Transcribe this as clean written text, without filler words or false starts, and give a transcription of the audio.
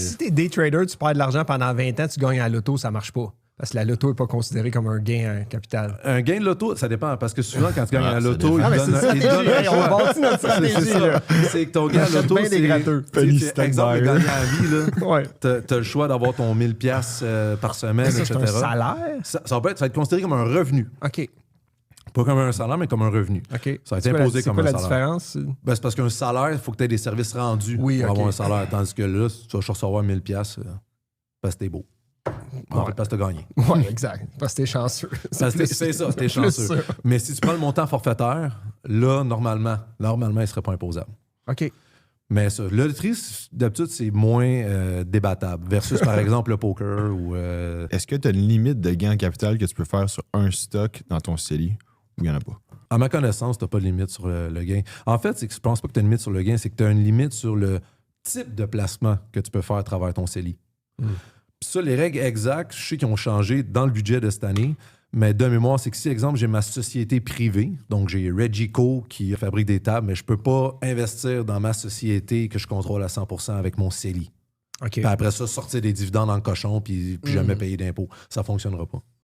Si t'es day trader, tu perds de l'argent pendant 20 ans, tu gagnes à la loto, ça marche pas. Parce que la loto n'est pas considérée comme un gain en capital. Un gain de loto, ça dépend. Parce que souvent, quand tu gagnes à la ça loto, dépend. ils te donnent c'est ça, un on choix. bâtit notre stratégie. C'est là. ça. C'est que ton gain à la loto, bien des gratteux. c'est exemple de gagner à la vie. Là. Ouais. T'as le choix d'avoir ton 1000$ par semaine, Ça, etc. c'est un salaire? Ça va être considéré comme un revenu. OK. Pas comme un salaire, mais comme un revenu. OK. Ça va être C'est quoi imposé c'est comme quoi un la salaire. différence? Ben, c'est parce qu'un salaire, il faut que tu aies des services rendus Oui, pour OK. avoir un salaire. Tandis que là, tu vas recevoir 1000$ parce que t'es beau. En fait, parce que t'as gagné. Oui, exact. Parce que t'es chanceux. Parce que c'est ça, t'es chanceux. ça. Mais si tu prends le montant forfaitaire, là, normalement, il ne serait pas imposable. OK. Mais ça, la loterie, d'habitude, c'est moins débattable versus, par exemple, le poker ou... Est-ce que tu as une limite de gain en capital que tu peux faire sur un stock dans ton CELI ou il n'y en a pas? À ma connaissance, tu n'as pas de limite sur le gain. En fait, c'est que je pense pas que tu as une limite sur le gain, c'est que tu as une limite sur le type de placement que tu peux faire à travers ton CELI. Ça, les règles exactes, je sais qu'ils ont changé dans le budget de cette année, mais de mémoire, c'est que si, exemple, j'ai ma société privée, donc j'ai Regico qui fabrique des tables, mais je peux pas investir dans ma société que je contrôle à 100% avec mon CELI. OK. Puis après ça, sortir des dividendes dans le cochon puis jamais payer d'impôts. Ça fonctionnera pas.